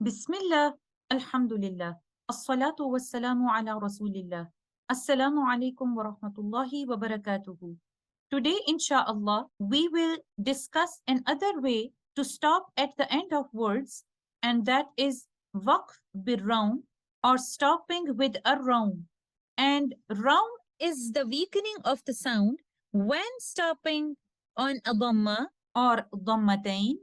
Bismillah, Alhamdulillah, As-salatu was-salamu ala Rasulillah. Assalamu alaikum wa rahmatullahi wa barakatuhu. Today, inshallah, we will discuss another way to stop at the end of words, and that is Waqf bir Rawm, or stopping with a Rawm. And Rawm is the weakening of the sound when stopping on a dhamma or dhammatain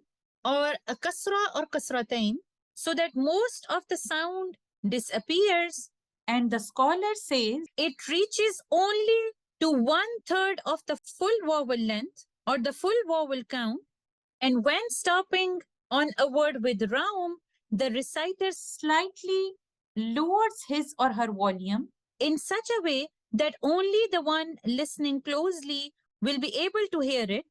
or a kasra or kasratain, so that most of the sound disappears. And the scholar says it reaches only to 1/3 of the full vowel length or the full vowel count. And when stopping on a word with Raum, the reciter slightly lowers his or her volume in such a way that only the one listening closely will be able to hear it.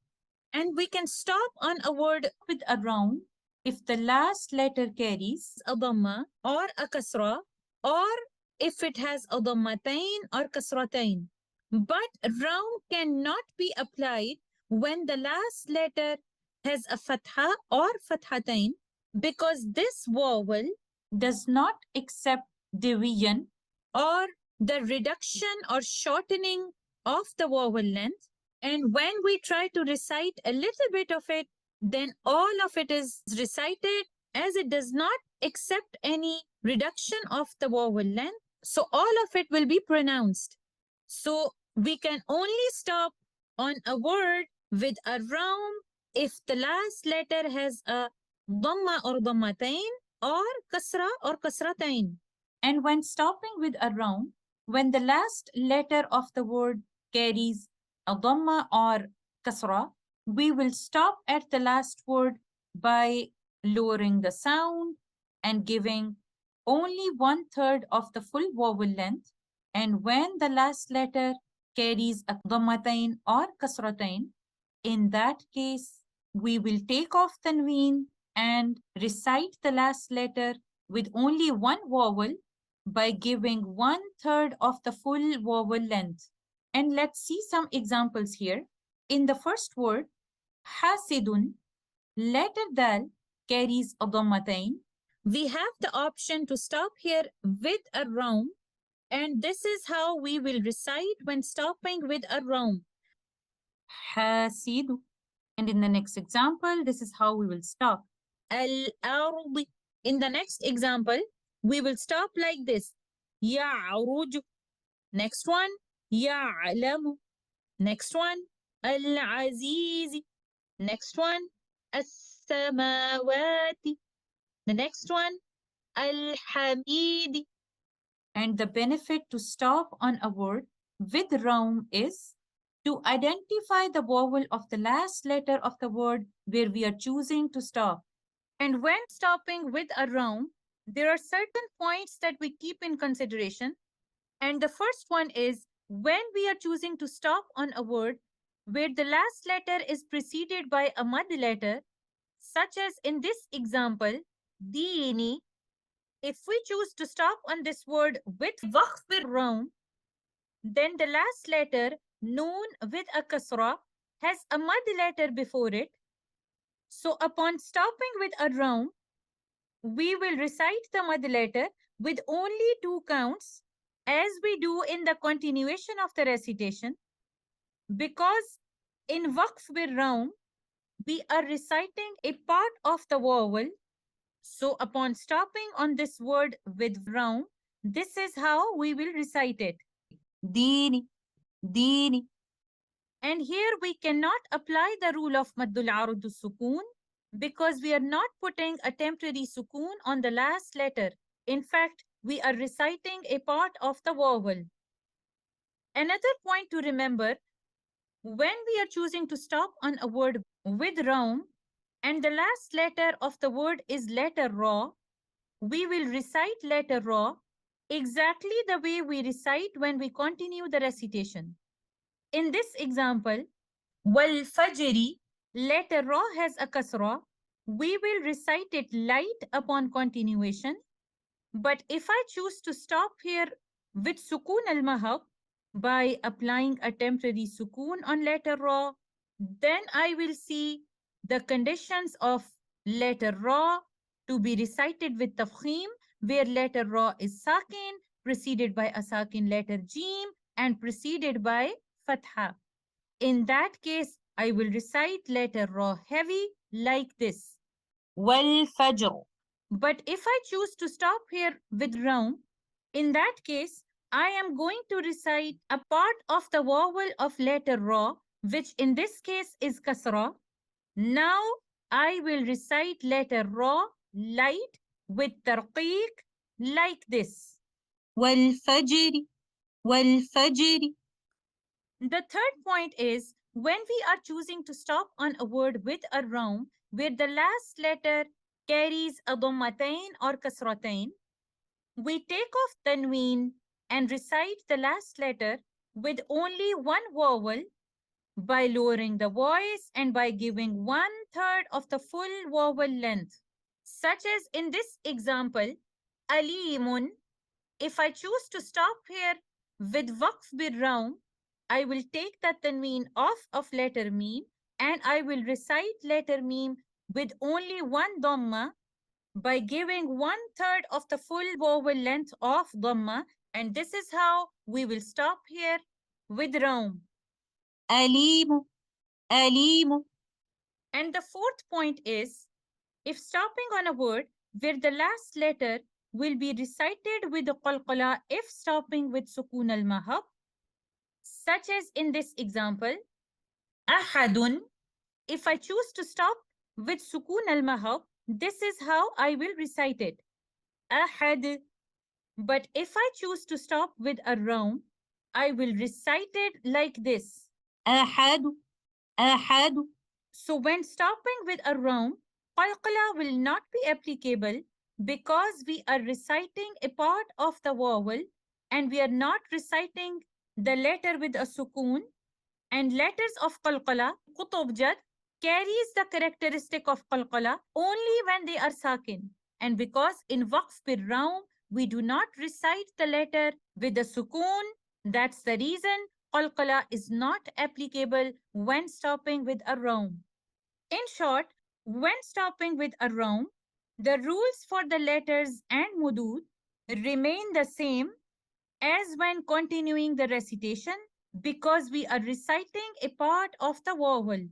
And we can stop on a word with a Raum if the last letter carries a dhamma or a kasra, or if it has a dhammatain or kasratain. But Raum cannot be applied when the last letter has a fatha or fathatain, because this vowel does not accept division or the reduction or shortening of the vowel length. And when we try to recite a little bit of it, then all of it is recited as it does not accept any reduction of the vowel length. So all of it will be pronounced. So we can only stop on a word with a Raum if the last letter has a dhamma or dhammatain or kasra or kasratain. And when stopping with a Raum, when the last letter of the word carries a dhamma or kasra, we will stop at the last word by lowering the sound and giving only 1/3 of the full vowel length. And when the last letter carries a dhammatain or kasratain, in that case, we will take off tanween and recite the last letter with only one vowel by giving 1/3 of the full vowel length. And let's see some examples here. In the first word, hasidun, letter dal carries a dhammatain. We have the option to stop here with a Raum, and this is how we will recite when stopping with a Raum. Hasidu. And in the next example, this is how we will stop. Al-ardi. In the next example, we will stop like this. Ya'ruju. Next one, ya'lamu. Next one, al-azizi. Next one, as-samawati. The next one, al-hamidi. And the benefit to stop on a word with Raum is to identify the vowel of the last letter of the word where we are choosing to stop. And when stopping with a Raum, there are certain points that we keep in consideration. And the first one is when we are choosing to stop on a word where the last letter is preceded by a mud letter, such as in this example, dini. If we choose to stop on this word with waqf Raum, then the last letter, noon with a kasra, has a mud letter before it. So upon stopping with a Raum, we will recite the mud letter with only 2 counts, as we do in the continuation of the recitation, because in Waqf bir Raum, we are reciting a part of the vowel. So upon stopping on this word with Raum, this is how we will recite it. Dini, dini. And here we cannot apply the rule of Maddul Arudu Sukun, because we are not putting a temporary sukun on the last letter. In fact, we are reciting a part of the vowel. Another point to remember, when we are choosing to stop on a word with Raum and the last letter of the word is letter Ra, we will recite letter Ra exactly the way we recite when we continue the recitation. In this example, Wal Fajri, letter Ra has a kasra. We will recite it light upon continuation. But if I choose to stop here with Sukun al-Mahab by applying a temporary Sukun on letter Ra, then I will see the conditions of letter Ra to be recited with tafkhim, where letter Ra is sakin, preceded by a sakin letter Jim, and preceded by Fatha. In that case, I will recite letter Ra heavy like this. Wal Fajr. But if I choose to stop here with Rawm, in that case, I am going to recite a part of the vowel of letter Ra, which in this case is Kasra. Now I will recite letter Ra light with tarqiq like this. Wal Fajr, Wal Fajr. The third point is when we are choosing to stop on a word with a Rawm where the last letter carries a dhammatain or kasratain, we take off tanween and recite the last letter with only one vowel by lowering the voice and by giving 1/3 of the full vowel length. Such as in this example, alimun. If I choose to stop here with waqf bir Rawm, I will take the tanween off of letter meme and I will recite letter meme with only one dhamma by giving 1/3 of the full vowel length of dhamma, and this is how we will stop here with Rawm. Alimu, alimu. And the fourth point is if stopping on a word where the last letter will be recited with the qalqala if stopping with sukun al-mahab, such as in this example, ahadun. If I choose to stop with sukun al-mahab, this is how I will recite it. Ahad. But if I choose to stop with a Rawm, I will recite it like this. Ahad, ahad. So when stopping with a Rawm, qalqala will not be applicable because we are reciting a part of the vowel and we are not reciting the letter with a sukun, and letters of qalqala, qutubjad, carries the characteristic of qalqala only when they are sakin. And because in waqf bir Rawm, we do not recite the letter with a sukun, that's the reason qalqala is not applicable when stopping with a Rawm. In short, when stopping with a Rawm, the rules for the letters and mudud remain the same as when continuing the recitation because we are reciting a part of the vowel.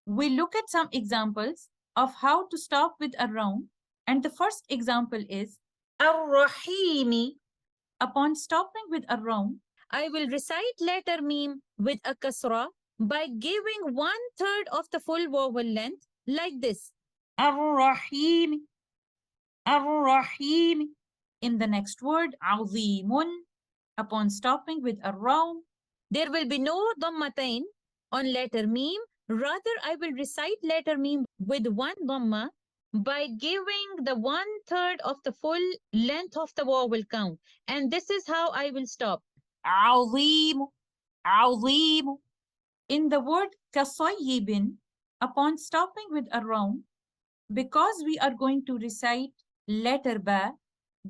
We look at some examples of how to stop with a Rawm, and the first example is Ar-Rahimi. Upon stopping with a Rawm, I will recite letter meme with a kasra by giving 1/3 of the full vowel length like this. Ar-Rahim, Ar-Rahim. In the next word, Azimun. Upon stopping with a Rawm, there will be no dhammatain on letter meme. Rather, I will recite letter meme with one dhamma by giving the 1/3 of the full length of the vowel count. And this is how I will stop. Azim, azim. In the word kasayyibin, upon stopping with a Rawm, because we are going to recite letter ba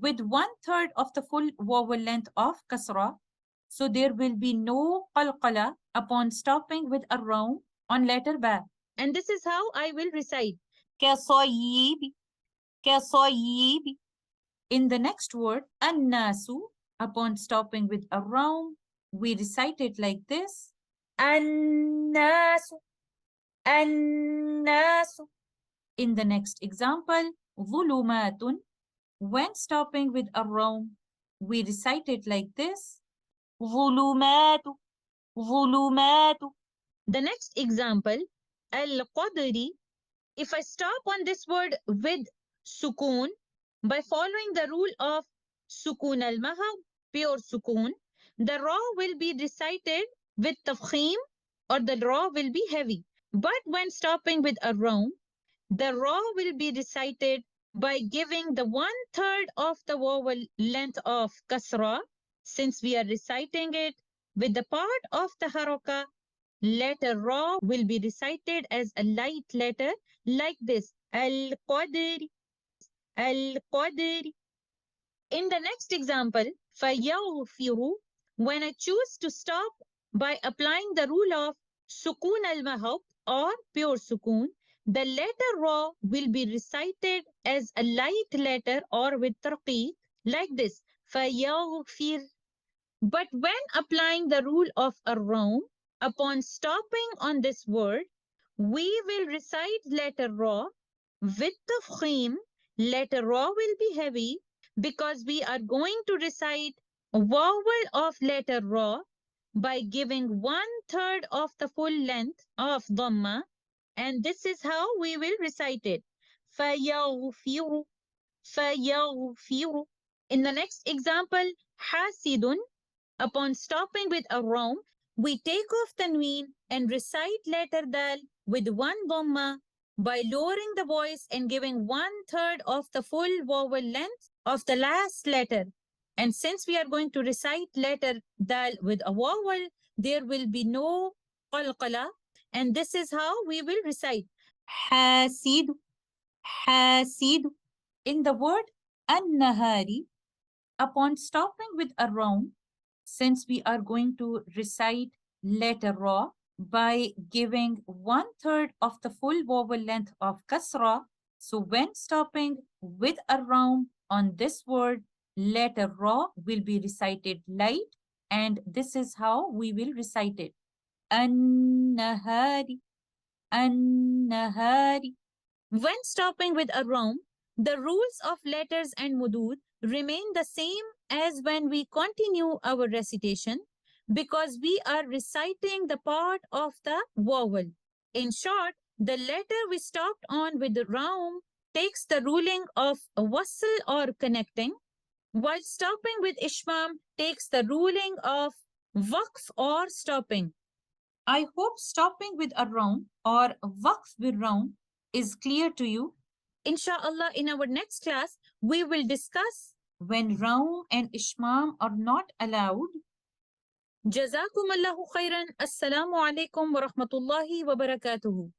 with 1/3 of the full vowel length of kasra, so there will be no qalqala upon stopping with a Rawm on letter ba. And this is how I will recite. Kasayyibi, kasayyibi. In the next word, an-nasu, upon stopping with a Rawm, we recite it like this. An-nasu, an-nasu. In the next example, dhulumatun. When stopping with a Rawm, we recite it like this. Dhulumatu, dhulumatu. The next example, al-qadri. If I stop on this word with sukun, by following the rule of sukun al-mahab, pure sukun, the Ra will be recited with tafkhim or the Ra will be heavy. But when stopping with a Rawm, the Ra will be recited by giving the 1/3 of the vowel length of kasra, since we are reciting it with the part of the haraka. Letter Ra will be recited as a light letter like this. Al-Qadri, Al-Qadri. In the next example, فَيَغْفِرُ, when I choose to stop by applying the rule of sukun al-mahab or pure sukun, The letter Ra will be recited as a light letter or with tarqiq like this. فَيَغْفِرْ. But when applying the rule of a Rawm, upon stopping on this word, we will recite letter Ra with tafkhim. Letter Ra will be heavy because we are going to recite a vowel of letter Ra by giving 1/3 of the full length of Dhamma, and this is how we will recite it. فَيَغْفِرُ فَيَغْفِرُ. In the next example, حَاسِدٌ. Upon stopping with a Rawm, we take off tanween and recite letter dal with one dhamma by lowering the voice and giving 1/3 of the full vowel length of the last letter. And since we are going to recite letter dal with a vowel, there will be no qalqala. And this is how we will recite. Hasid, hasid. In the word an-nahari, upon stopping with a Rawm, since we are going to recite letter Ra by giving 1/3 of the full vowel length of Kasra, so when stopping with a Rawm on this word, letter Ra will be recited light, and this is how we will recite it. An-nahari, an-nahari. When stopping with a Rawm, the rules of letters and mudud remain the same as when we continue our recitation because we are reciting the part of the vowel. In short, the letter we stopped on with the Rawm takes the ruling of wasl or connecting, while stopping with Ishmam takes the ruling of Waqf or stopping. I hope stopping with a Rawm or Waqf with Rawm is clear to you. Inshallah, in our next class, we will discuss when Rawm and Ishmam are not allowed. Jazakum Allahu khairan. Assalamu alaikum wa rahmatullahi wa barakatuhu.